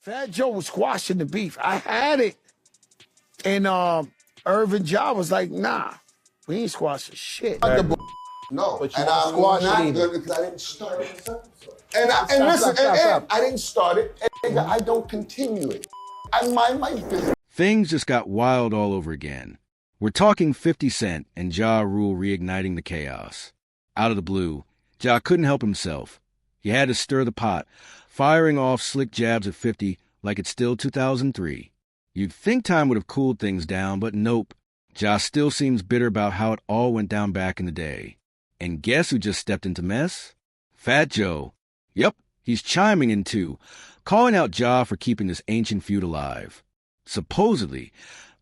Fat Joe was squashing the beef. I had it. And Irvin Ja was like, nah, we ain't squashing shit. No, But you and I'm squash not it good because I didn't start it. And listen, I didn't start it, and I don't continue it. I mind my business. Things just got wild all over again. We're talking 50 Cent and Ja Rule reigniting the chaos. Out of the blue, Ja couldn't help himself. He had to stir the pot, firing off slick jabs at 50 like it's still 2003. You'd think time would have cooled things down, but nope. Ja still seems bitter about how it all went down back in the day. And guess who just stepped into mess? Fat Joe. Yep, he's chiming in too, calling out Ja for keeping this ancient feud alive. Supposedly,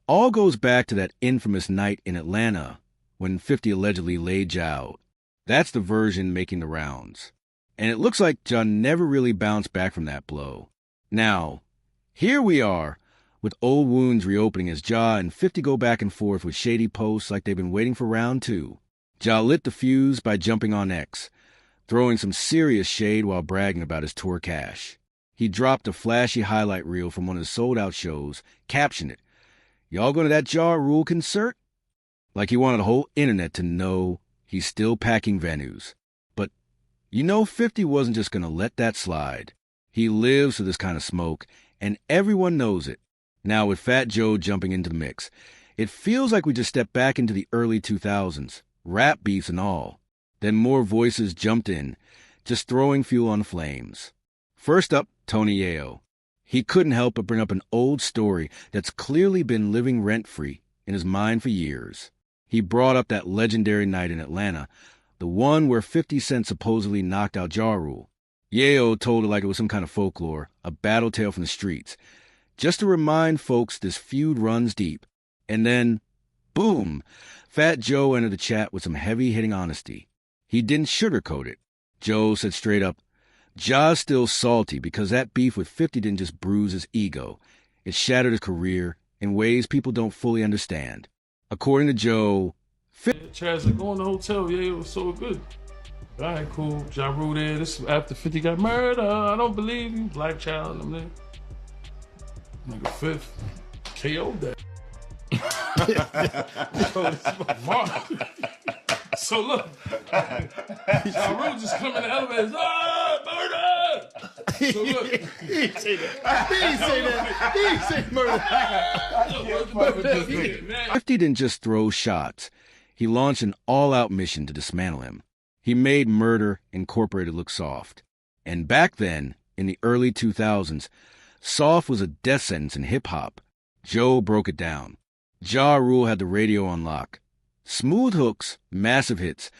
all goes back to that infamous night in Atlanta when 50 allegedly laid Ja out. That's the version making the rounds. And it looks like Ja never really bounced back from that blow. Now, here we are, with old wounds reopening as Ja and 50 go back and forth with shady posts like they've been waiting for round two. Ja lit the fuse by jumping on X, throwing some serious shade while bragging about his tour cash. He dropped a flashy highlight reel from one of his sold-out shows, captioned it, "Y'all going to that Ja Rule concert?" Like he wanted the whole internet to know he's still packing venues. But you know 50 wasn't just going to let that slide. He lives for this kind of smoke, and everyone knows it. Now with Fat Joe jumping into the mix, it feels like we just stepped back into the early 2000s, rap beefs and all. Then more voices jumped in, just throwing fuel on the flames. First up, Tony Yayo. He couldn't help but bring up an old story that's clearly been living rent-free in his mind for years. He brought up that legendary night in Atlanta, the one where 50 Cent supposedly knocked out Ja Rule. Yayo told it like it was some kind of folklore, a battle tale from the streets, just to remind folks this feud runs deep. And then, boom, Fat Joe entered the chat with some heavy-hitting honesty. He didn't sugarcoat it. Joe said straight up, Ja's still salty because that beef with 50 didn't just bruise his ego. It shattered his career in ways people don't fully understand. According to Joe, Chaz like, go in the hotel, yeah, it was so good. All right, cool. Ja Rule there. This is after 50 got murdered. I don't believe you. Black Child, I'm there. Nigga Fifth KO'd that. So look, Ja Rule just come in the elevator. Murder! So look, He didn't say that. He didn't say murder. 50 didn't just throw shots. He launched an all-out mission to dismantle him. He made Murder Incorporated look soft. And back then, in the early 2000s, soft was a death sentence in hip-hop. Joe broke it down. Ja Rule had the radio on lock. Smooth hooks, massive hits,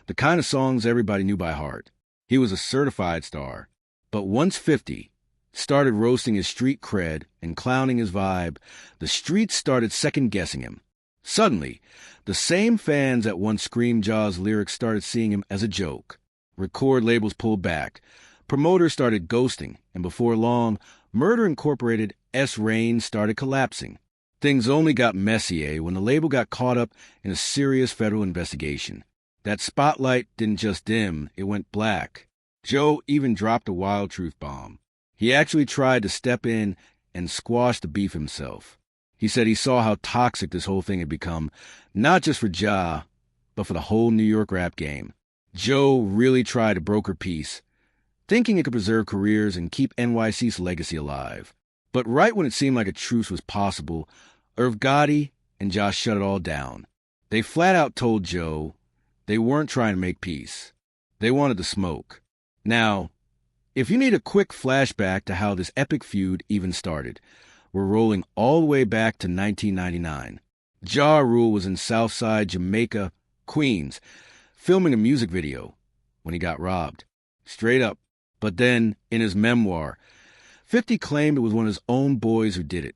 the kind of songs everybody knew by heart. He was a certified star. But once 50 started roasting his street cred and clowning his vibe, the streets started second-guessing him. Suddenly, the same fans that once screamed Ja's lyrics started seeing him as a joke. Record labels pulled back. Promoters started ghosting, and before long, Murder Incorporated S-Reign started collapsing. Things only got messier when the label got caught up in a serious federal investigation. That spotlight didn't just dim, it went black. Joe even dropped a wild truth bomb. He actually tried to step in and squash the beef himself. He said he saw how toxic this whole thing had become, not just for Ja, but for the whole New York rap game. Joe really tried to broker peace, thinking it could preserve careers and keep NYC's legacy alive. But right when it seemed like a truce was possible, Irv Gotti and Josh shut it all down. They flat out told Joe they weren't trying to make peace. They wanted the smoke. Now, if you need a quick flashback to how this epic feud even started, we're rolling all the way back to 1999. Ja Rule was in Southside Jamaica, Queens, filming a music video when he got robbed. Straight up. But then, in his memoir, 50 claimed it was one of his own boys who did it,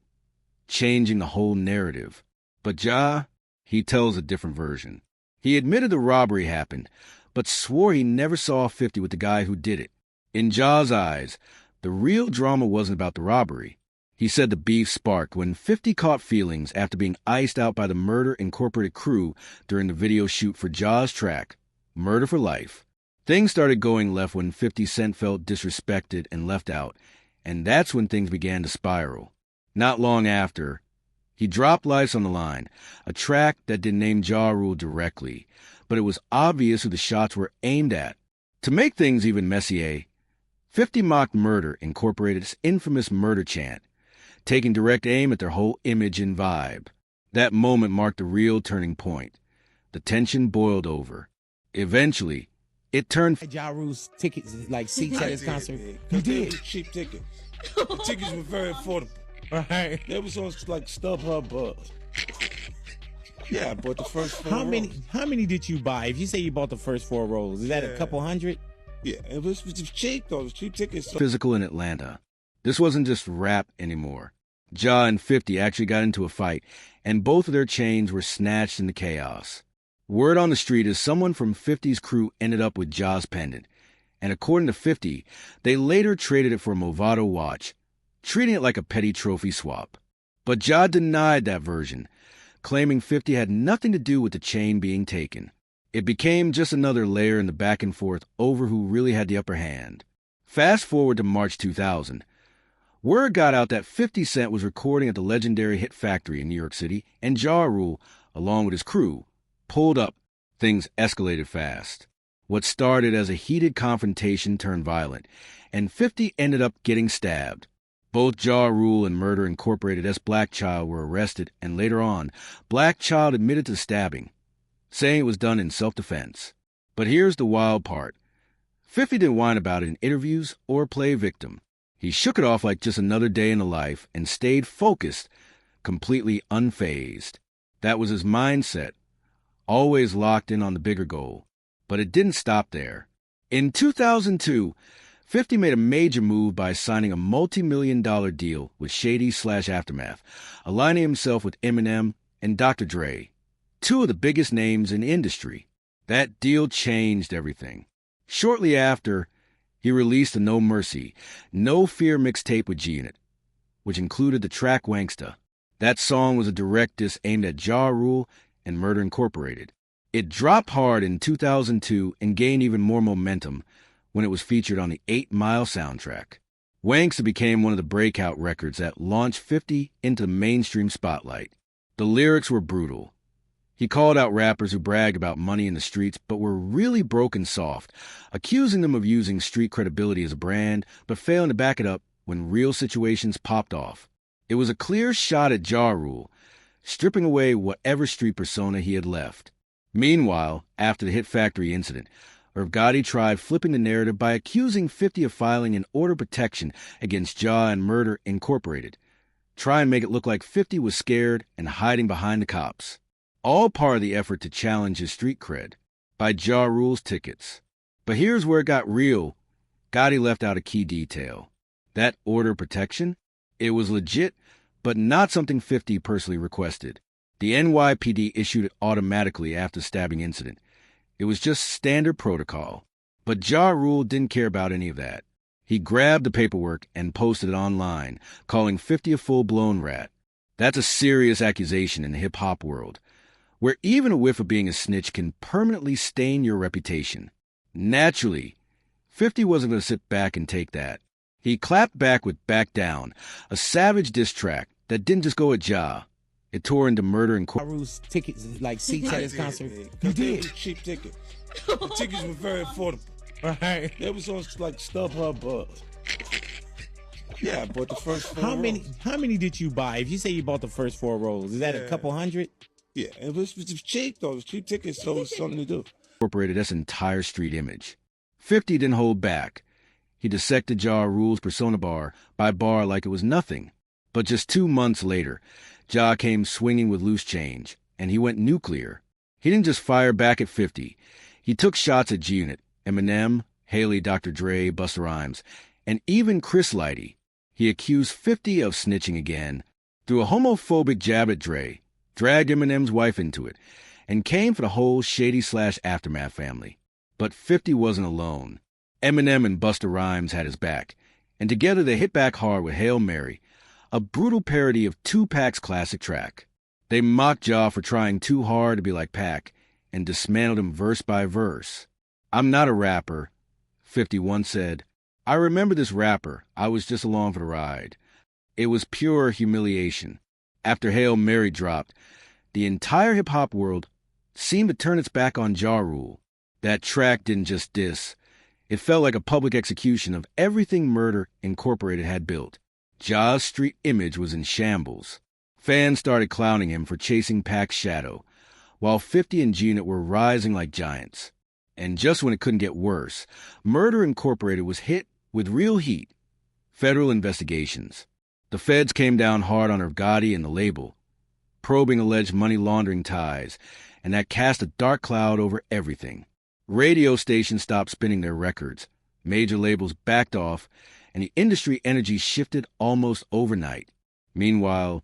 changing the whole narrative. But Ja, he tells a different version. He admitted the robbery happened, but swore he never saw 50 with the guy who did it. In Ja's eyes, the real drama wasn't about the robbery. He said the beef sparked when 50 caught feelings after being iced out by the Murder Incorporated crew during the video shoot for Ja's track, Murder for Life. Things started going left when 50 Cent felt disrespected and left out, And that's when things began to spiral. Not long after, he dropped Life's on the Line, a track that didn't name Ja Rule directly, but it was obvious who the shots were aimed at. To make things even messier, 50 mocked Murder incorporated its infamous murder chant, taking direct aim at their whole image and vibe. That moment marked a real turning point. The tension boiled over. Eventually, it turned. Ja Rule's tickets, like seats at his concert. You did. Cheap tickets. The tickets were very affordable. Right. They was on like StubHub. Yeah, I bought the first 4 How rows. How many did you buy? If you say you bought the first 4 rows, is that a couple hundred? Yeah, it was cheap though. It was cheap tickets. Physical in Atlanta. This wasn't just rap anymore. Ja and 50 actually got into a fight, and both of their chains were snatched in the chaos. Word on the street is someone from 50's crew ended up with Ja's pendant, and according to 50, they later traded it for a Movado watch, treating it like a petty trophy swap. But Ja denied that version, claiming 50 had nothing to do with the chain being taken. It became just another layer in the back and forth over who really had the upper hand. Fast forward to March 2000. Word got out that 50 Cent was recording at the legendary Hit Factory in New York City, and Ja Rule, along with his crew, pulled up. Things escalated fast. What started as a heated confrontation turned violent, and 50 ended up getting stabbed. Both Ja Rule and Murder Incorporated S. Black Child were arrested, and later on, Black Child admitted to stabbing, saying it was done in self-defense. But here's the wild part. 50 didn't whine about it in interviews or play victim. He shook it off like just another day in the life and stayed focused, completely unfazed. That was his mindset, always locked in on the bigger goal. But it didn't stop there. In 2002, 50 made a major move by signing a multi-million-dollar deal with Shady/Aftermath, aligning himself with Eminem and Dr. Dre, two of the biggest names in the industry. That deal changed everything. Shortly after, he released the No Mercy, No Fear mixtape with G-Unit, which included the track Wanksta. That song was a direct diss aimed at Ja Rule and Murder Incorporated. It dropped hard in 2002 and gained even more momentum when it was featured on the 8 Mile soundtrack. Wanksta became one of the breakout records that launched 50 into the mainstream spotlight. The lyrics were brutal. He called out rappers who bragged about money in the streets but were really broken soft, accusing them of using street credibility as a brand but failing to back it up when real situations popped off. It was a clear shot at Ja Rule, stripping away whatever street persona he had left. Meanwhile, after the Hit Factory incident, Irv Gotti tried flipping the narrative by accusing 50 of filing an order of protection against Ja and Murder Incorporated, try and make it look like 50 was scared and hiding behind the cops. All part of the effort to challenge his street cred by Ja Rule's tickets. But here's where it got real. Gotti left out a key detail. That order of protection? It was legit, but not something 50 personally requested. The NYPD issued it automatically after the stabbing incident. It was just standard protocol. But Ja Rule didn't care about any of that. He grabbed the paperwork and posted it online, calling 50 a full-blown rat. That's a serious accusation in the hip-hop world, where even a whiff of being a snitch can permanently stain your reputation. Naturally, 50 wasn't going to sit back and take that. He clapped back with Back Down, a savage diss track that didn't just go at Ja. It tore into Murder Incorporated. Ja Rule's tickets, like seats at his concert. You did. Cheap tickets. The tickets were very affordable. Right. They was on like StubHub. Yeah, I bought the first 4 rows. How many did you buy? If you say you bought the first 4 rows, is that a couple hundred? Yeah, it was cheap though. It was cheap tickets, so it was something to do. Incorporated its entire street image. 50 didn't hold back. He dissected Ja Rule's persona bar by bar like it was nothing. But just 2 months later, Ja came swinging with loose change, and he went nuclear. He didn't just fire back at 50. He took shots at G-Unit, Eminem, Haley, Dr. Dre, Busta Rhymes, and even Chris Lighty. He accused 50 of snitching again, threw a homophobic jab at Dre, dragged Eminem's wife into it, and came for the whole Shady/Aftermath family. But 50 wasn't alone. Eminem and Busta Rhymes had his back, and together they hit back hard with Hail Mary, a brutal parody of Tupac's classic track. They mocked Ja for trying too hard to be like Pac, and dismantled him verse by verse. "I'm not a rapper," 50 once said. I remember this rapper. I was just along for the ride. It was pure humiliation. After Hail Mary dropped, the entire hip-hop world seemed to turn its back on Ja Rule. That track didn't just diss. It felt like a public execution of everything Murder Incorporated had built. Ja's street image was in shambles. Fans started clowning him for chasing Pac's shadow, while 50 and G-Unit were rising like giants. And just when it couldn't get worse, Murder Incorporated was hit with real heat. Federal investigations. The feds came down hard on Irv Gotti and the label, probing alleged money laundering ties, and that cast a dark cloud over everything. Radio stations stopped spinning their records, major labels backed off, and the industry energy shifted almost overnight. Meanwhile,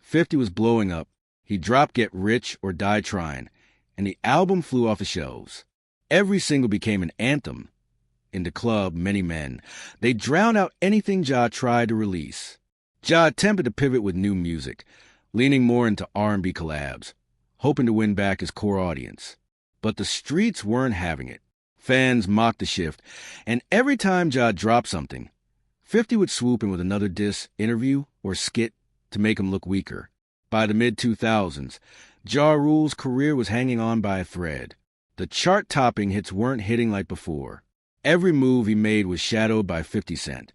50 was blowing up. He dropped Get Rich or Die Trying, and the album flew off the shelves. Every single became an anthem. In the club, Many Men, they drowned out anything Ja tried to release. Ja attempted to pivot with new music, leaning more into R&B collabs, hoping to win back his core audience. But the streets weren't having it. Fans mocked the shift, and every time Ja dropped something, 50 would swoop in with another diss, interview, or skit to make him look weaker. By the mid-2000s, Ja Rule's career was hanging on by a thread. The chart-topping hits weren't hitting like before. Every move he made was shadowed by 50 Cent,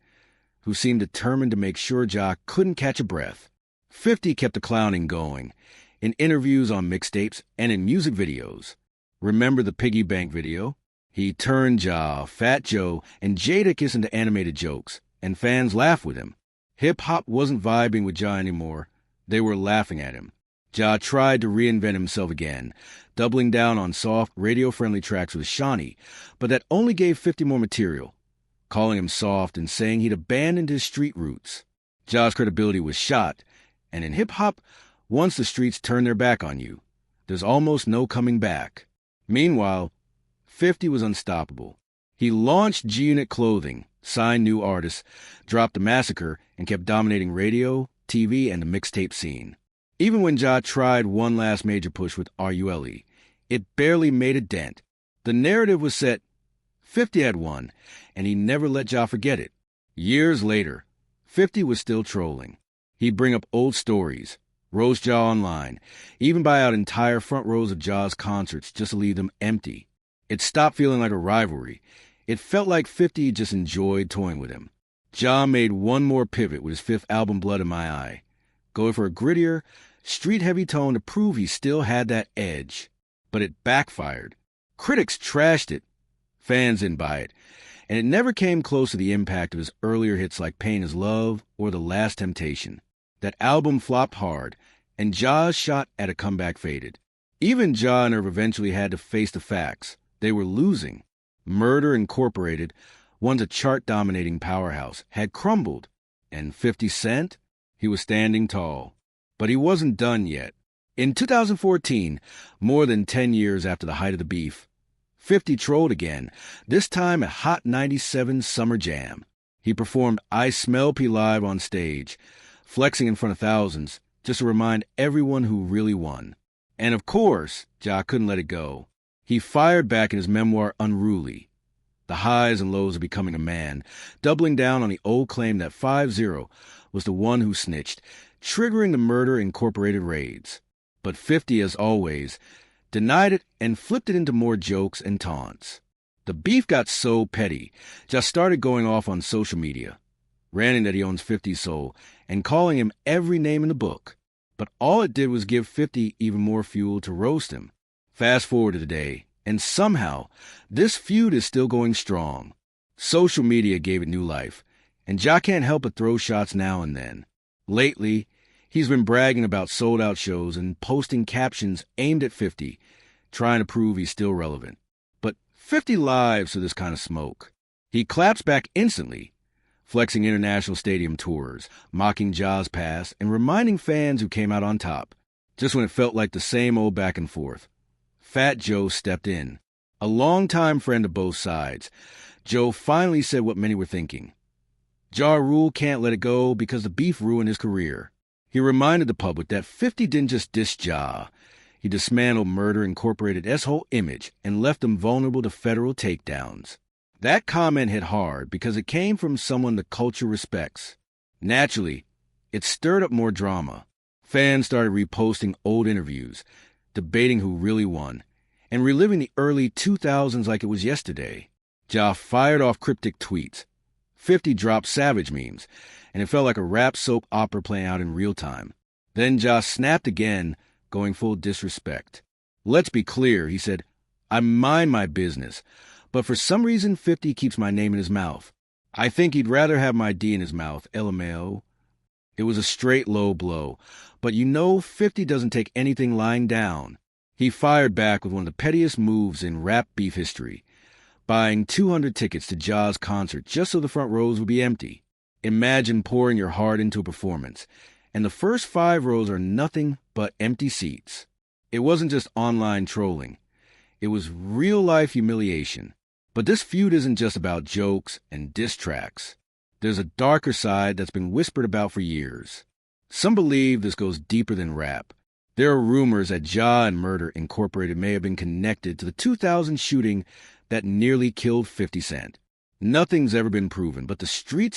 who seemed determined to make sure Ja couldn't catch a breath. 50 kept the clowning going, in interviews on mixtapes and in music videos. Remember the Piggy Bank video? He turned Ja, Fat Joe, and Jadakiss into animated jokes, and fans laughed with him. Hip-hop wasn't vibing with Ja anymore. They were laughing at him. Ja tried to reinvent himself again, doubling down on soft, radio-friendly tracks with Shawnee, but that only gave 50 more material, calling him soft and saying he'd abandoned his street roots. Ja's credibility was shot, and in hip-hop, once the streets turn their back on you, there's almost no coming back. Meanwhile, 50 was unstoppable. He launched G-Unit Clothing, signed new artists, dropped The Massacre, and kept dominating radio, TV, and the mixtape scene. Even when Ja tried one last major push with R.U.L.E., it barely made a dent. The narrative was set. 50 had won, and he never let Ja forget it. Years later, 50 was still trolling. He'd bring up old stories, roast Ja online, even buy out entire front rows of Ja's concerts just to leave them empty. It stopped feeling like a rivalry. It felt like 50 just enjoyed toying with him. Ja made one more pivot with his fifth album, Blood in My Eye, going for a grittier, street-heavy tone to prove he still had that edge. But it backfired. Critics trashed it. Fans didn't buy it. And it never came close to the impact of his earlier hits like Pain is Love or The Last Temptation. That album flopped hard, and Ja's shot at a comeback faded. Even Ja and Irv eventually had to face the facts. They were losing. Murder Incorporated, once a chart-dominating powerhouse, had crumbled. And 50 Cent? He was standing tall. But he wasn't done yet. In 2014, more than 10 years after the height of the beef, 50 trolled again, this time at Hot 97 Summer Jam. He performed I Smell P live on stage, flexing in front of thousands, just to remind everyone who really won. And of course, Ja couldn't let it go. He fired back in his memoir Unruly, the highs and lows of becoming a man, doubling down on the old claim that 5-0 was the one who snitched, triggering the Murder Incorporated raids. But 50, as always, denied it and flipped it into more jokes and taunts. The beef got so petty, just started going off on social media, ranting that he owns 50's soul, and calling him every name in the book. But all it did was give 50 even more fuel to roast him. Fast forward to today, and somehow, this feud is still going strong. Social media gave it new life, and Ja can't help but throw shots now and then. Lately, he's been bragging about sold-out shows and posting captions aimed at 50, trying to prove he's still relevant. But 50 lives to this kind of smoke. He claps back instantly, flexing international stadium tours, mocking Ja's past, and reminding fans who came out on top, just when it felt like the same old back and forth. Fat Joe stepped in. A longtime friend of both sides, Joe finally said what many were thinking. Ja Rule can't let it go because the beef ruined his career. He reminded the public that 50 didn't just diss Ja. He dismantled Murder Incorporated's whole image and left them vulnerable to federal takedowns. That comment hit hard because it came from someone the culture respects. Naturally, it stirred up more drama. Fans started reposting old interviews, debating who really won, and reliving the early 2000s like it was yesterday. Ja fired off cryptic tweets. 50 dropped savage memes, and it felt like a rap soap opera playing out in real time. Then Ja snapped again, going full disrespect. Let's be clear, he said, I mind my business, but for some reason 50 keeps my name in his mouth. I think he'd rather have my D in his mouth, LMAO. It was a straight low blow, but 50 doesn't take anything lying down. He fired back with one of the pettiest moves in rap beef history, buying 200 tickets to Ja's concert just so the front rows would be empty. Imagine pouring your heart into a performance, and the first 5 rows are nothing but empty seats. It wasn't just online trolling. It was real-life humiliation. But this feud isn't just about jokes and diss tracks. There's a darker side that's been whispered about for years. Some believe this goes deeper than rap. There are rumors that Ja and Murder Incorporated may have been connected to the 2000 shooting that nearly killed 50 Cent. Nothing's ever been proven, but the streets